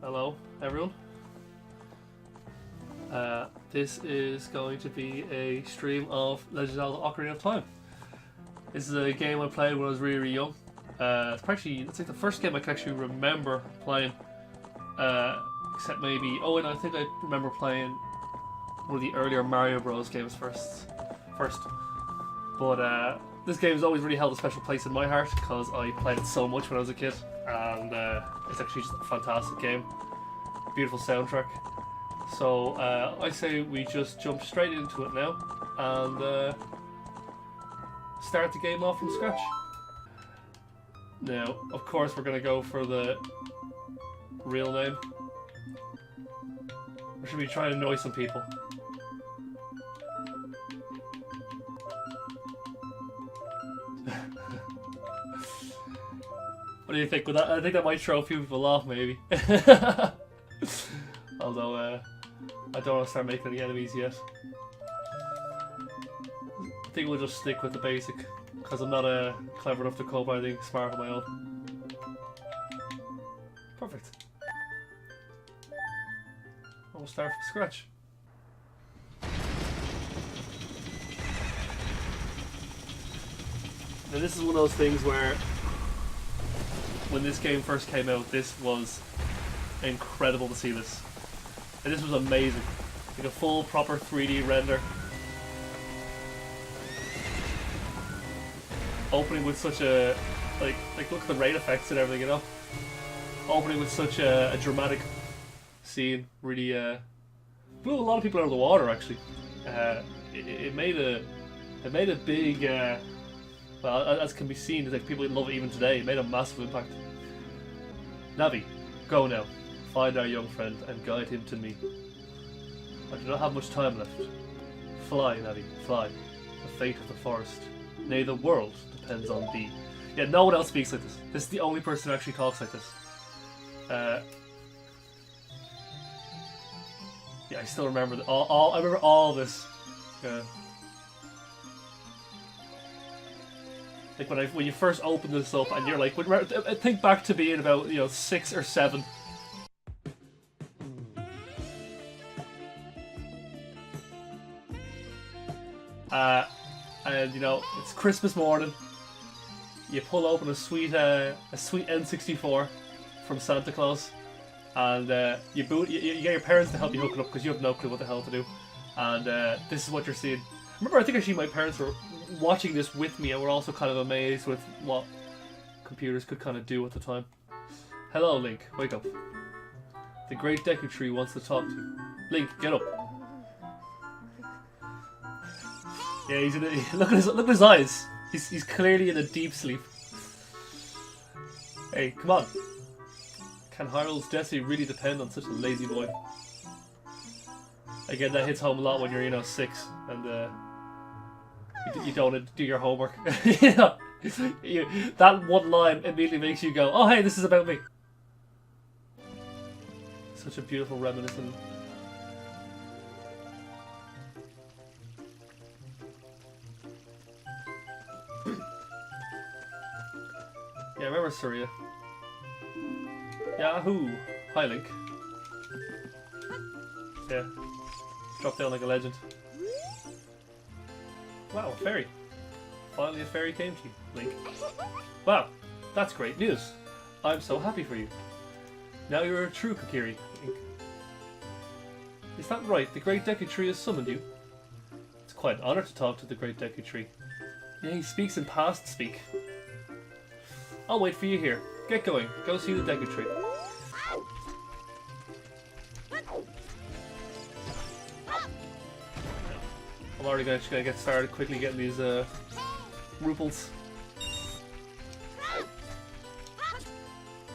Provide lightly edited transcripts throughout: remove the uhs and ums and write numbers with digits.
Hello, everyone. This is going to be a stream of Legend of Zelda Ocarina of Time. This is a game I played when I was really young. It's like the first game I can actually remember playing. Except maybe, and I think I remember playing one of the earlier Mario Bros. Games first. But this game has always really held a special place in my heart because I played it so much when I was a kid, and it's actually just a fantastic game. Beautiful soundtrack. So I say we just jump straight into it now and start the game off from scratch. Now, of course, we're going to go for the real name. Or should we try to annoy some people? What do you think? I think that might throw a few people off, maybe. Although, I don't want to start making any enemies yet. I think we'll just stick with the basic, because I'm not clever enough to cope with anything smart on my own. Perfect. We'll start from scratch. Now this is one of those things where, when this game first came out, this was incredible to see this. And this was amazing. Like a full, proper 3D render. Opening with such a... Like look at the rain effects and everything, you know? Opening with such a dramatic scene. Really, blew a lot of people out of the water, actually. It made a big... well, as can be seen, like people love it even today. It made a massive impact. Navi, go now. Find our young friend and guide him to me. I do not have much time left. Fly, Navi, fly. The fate of the forest. Nay, the world depends on thee. Yeah, no one else speaks like this. This is the only person who actually talks like this. Yeah, I still remember I remember all this. Like when you first open this up and you're like, think back to being about 6 or 7. And it's Christmas morning. You pull open a sweet N64 from Santa Claus, and you get your parents to help you hook it up because you have no clue what the hell to do. And this is what you're seeing. I think actually my parents were watching this with me and were also kind of amazed with what computers could kind of do at the time. Hello, Link. Wake up. The Great Deku Tree wants to talk to you. Link, get up. Yeah, he's look at his eyes. He's clearly in a deep sleep. Hey, come on. Can Hyrule's destiny really depend on such a lazy boy? Again, that hits home a lot when you're 6 and you don't want to do your homework. That one line immediately makes you go, "Oh, hey, this is about me." Such a beautiful reminiscent. Yeah, I remember Surya. Yahoo! Hi, Link. Yeah. Drop down like a legend. Wow, a fairy. Finally a fairy came to you, Link. Wow, that's great news. I'm so happy for you. Now you're a true Kokiri, Link. Is that right? The Great Deku Tree has summoned you? It's quite an honor to talk to the Great Deku Tree. Yeah, he speaks in past speak. I'll wait for you here. Get going. Go see the Deku Tree. I'm already going to get started quickly getting these ruples.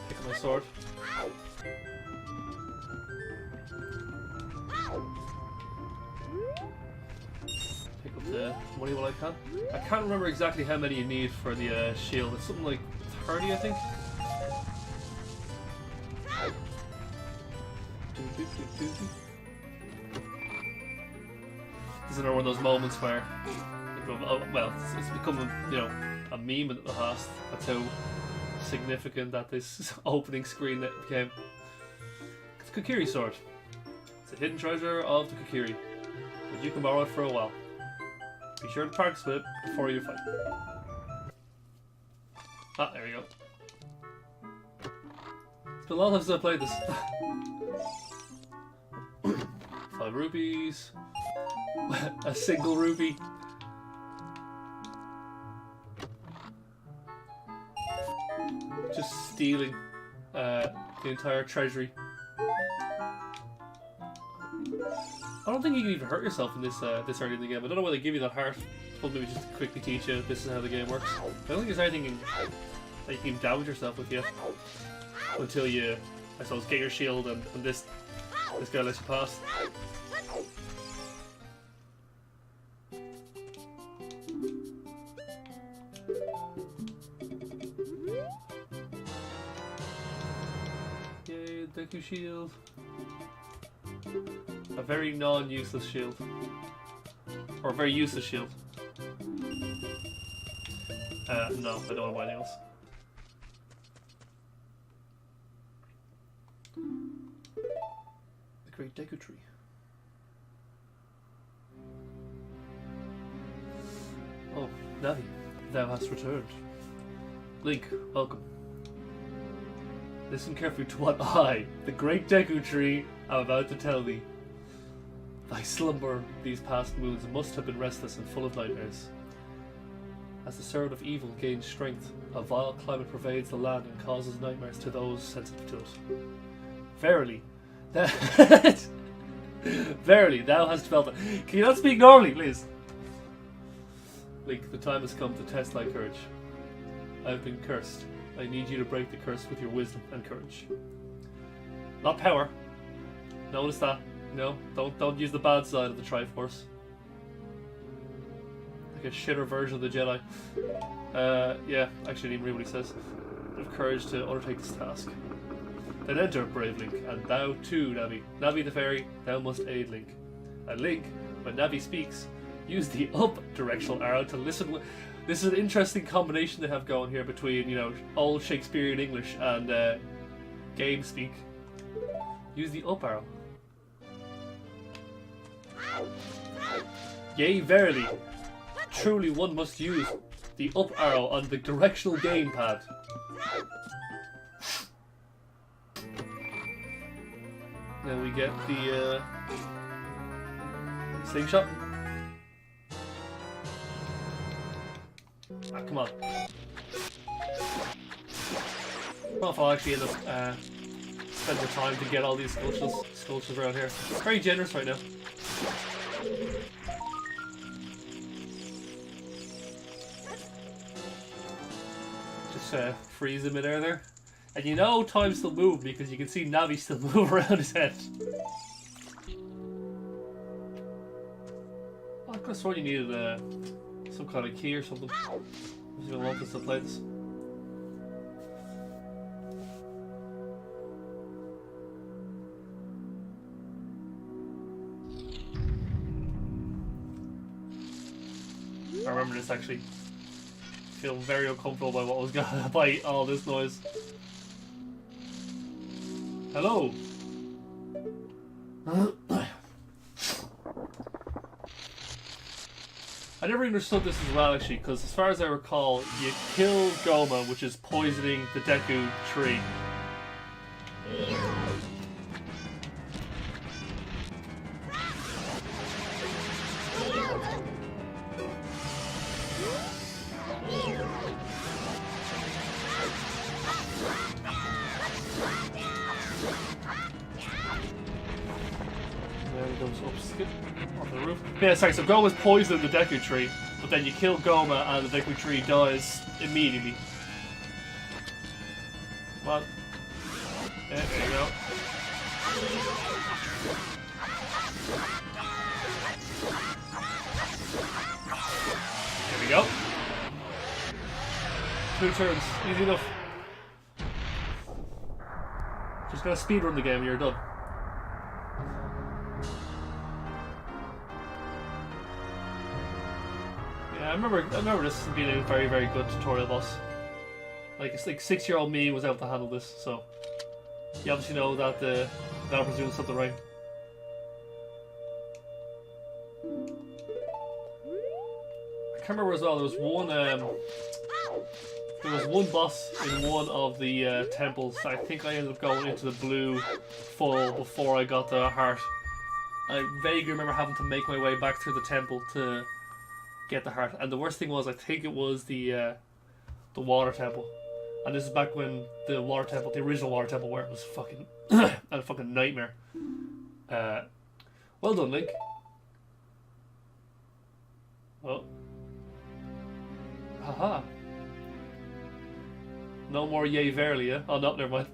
Pick up my sword. Pick up the money while I can. I can't remember exactly how many you need for the shield. It's something like 30, I think. This is another one of those moments where, well, it's become a meme at the past. That's how significant that this opening screen that became. The Kokiri sword. It's a hidden treasure of the Kokiri, but you can borrow it for a while. Be sure to practice with it before you fight. Ah, there we go. It's been a long time since I played this. 5 rupees. A single rupee. Just stealing the entire treasury. I don't think you can even hurt yourself in this this early in the game. I don't know why they give you that heart. Well, maybe just to quickly teach you this is how the game works. I don't think there's anything that you can damage yourself with yet. Until you, I suppose, get your shield and this guy lets you pass. Yay, Deku shield. A very non-useless shield. Or a very useless shield. No, I don't want to buy anything else. The Great Deku Tree. Oh, Navi, thou hast returned. Link, welcome. Listen carefully to what I, the Great Deku Tree, am about to tell thee. Thy slumber these past moons must have been restless and full of nightmares. As the sword of evil gains strength, a vile climate pervades the land and causes nightmares to those sensitive to it. Verily, verily, thou hast felt it. Can you not speak normally, please? Link, the time has come to test thy courage. I have been cursed. I need you to break the curse with your wisdom and courage. Not power. Notice that. No, don't use the bad side of the Triforce. Like a shitter version of the Jedi. Yeah, actually I didn't read what he says. Have courage to undertake this task. Then enter, brave Link, and thou too, Navi. Navi the fairy, thou must aid Link. And Link, when Navi speaks, use the up directional arrow to listen with... This is an interesting combination they have going here between, you know, old Shakespearean English and game speak. Use the up arrow. Yea, verily, truly one must use the up arrow on the directional gamepad. Then we get the slingshot. Ah, come on. I don't know if I'll actually end up spend the time to get all these sculptures around here. Very generous right now. Just freeze him in there. And you know time still move because you can see Navi still move around his head. Oh, I could have sworn you needed some kind of key or something. I was going to want us to play this. I remember this actually. Feel very uncomfortable by what was going by all this noise. Hello. I never understood this as well actually, because as far as I recall, you kill Goma, which is poisoning the Deku tree. Yeah, sorry, so Goma's poisoning the Deku tree, but then you kill Goma and the Deku tree dies immediately. Come on. Yeah, there you go. There we go. 2 turns, easy enough. Just gotta speedrun the game and you're done. I remember this being a very, very good tutorial boss. Like, it's like 6-year-old me was able to handle this, so you obviously know that the Now we're doing something right. I can't remember as well. There was one boss in one of the temples. I think I ended up going into the blue full before I got the heart. I vaguely remember having to make my way back through the temple to get the heart. And the worst thing was, I think it was the water temple. And this is back when the original water temple, where it was fucking a fucking nightmare. Well done, Link. Oh. Haha. No more yea verily, yeah? Oh no, never mind.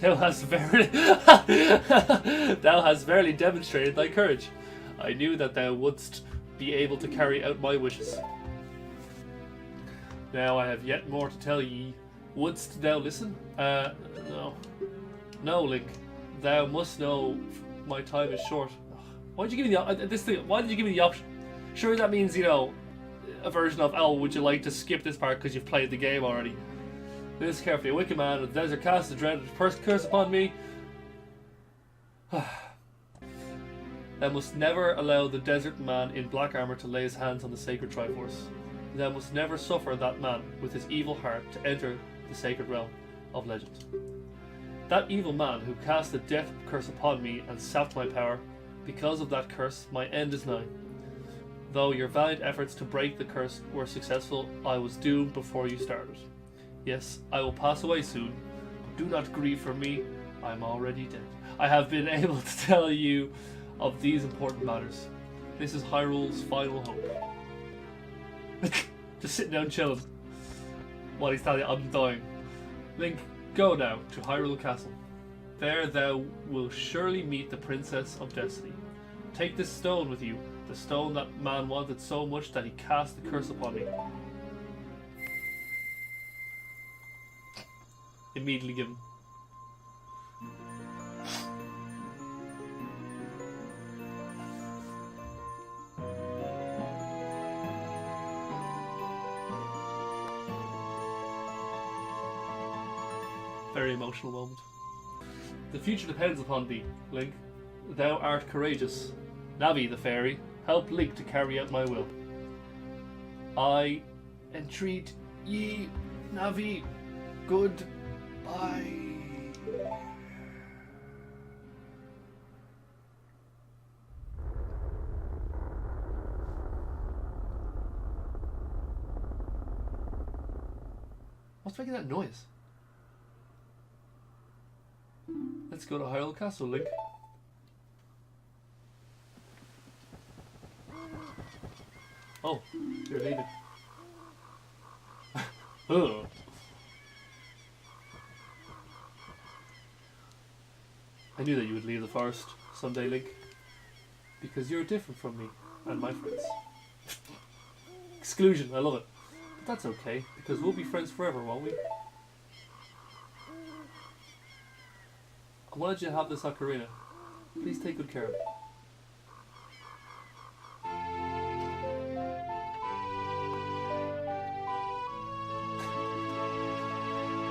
Thou hast verily demonstrated thy courage. I knew that thou wouldst be able to carry out my wishes. Now I have yet more to tell ye. Wouldst thou listen? No. No, Link. Thou must know my time is short. Why'd you give me why did you give me the option? Sure, that means, you know, a version of, oh, would you like to skip this part because you've played the game already? Listen carefully. A wicked man of the desert cast a dreaded curse upon me. Thou must never allow the desert man in black armour to lay his hands on the sacred Triforce. Thou must never suffer that man with his evil heart to enter the sacred realm of legend. That evil man who cast the death curse upon me and sapped my power, because of that curse my end is nigh. Though your valiant efforts to break the curse were successful, I was doomed before you started. Yes, I will pass away soon. Do not grieve for me, I am already dead. I have been able to tell you of these important matters. This is Hyrule's final hope. Just sitting down chilling while he's telling you I'm dying. Link, go now to Hyrule Castle. There thou will surely meet the Princess of Destiny. Take this stone with you, the stone that man wanted so much that he cast the curse upon me. Immediately given. Very emotional moment. The future depends upon thee, Link. Thou art courageous. Navi, the fairy, help Link to carry out my will. I entreat ye, Navi, goodbye. What's making that noise? Let's go to Hyrule Castle, Link. Oh, you're leaving. Oh. I knew that you would leave the forest someday, Link. Because you're different from me and my friends. Exclusion, I love it. But that's okay, because we'll be friends forever, won't we? I wanted you to have this ocarina. Please take good care of it.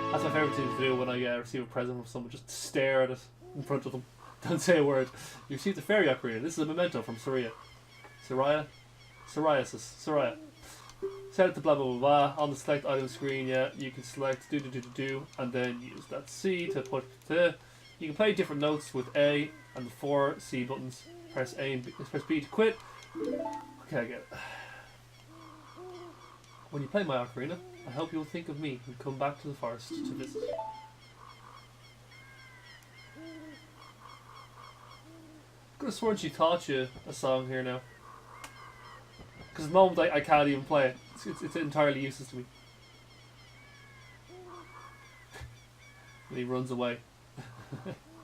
That's my favourite thing to do when I receive a present from someone. Just stare at it in front of them. Don't say a word. You received the fairy ocarina. This is a memento from Soraya. Soraya. Set it to blah blah blah blah. On the select item screen, yeah, you can select do, and then use that C to put to. You can play different notes with A and the 4 C buttons. Press A and B, press B to quit. Okay, I get it. When you play my ocarina, I hope you'll think of me and come back to the forest to visit. I could have sworn she taught you a song here now. Because at the moment I can't even play it. It's entirely useless to me. And he runs away.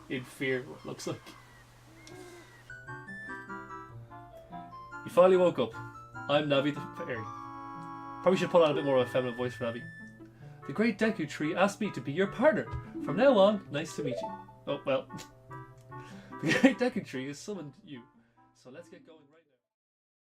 In fear, what it looks like. You finally woke up. I'm Navi the fairy. Probably should put on a bit more of a feminine voice for Navi. The great Deku Tree asked me to be your partner. From now on, nice to meet you. Oh, well. The great Deku Tree has summoned you. So let's get going.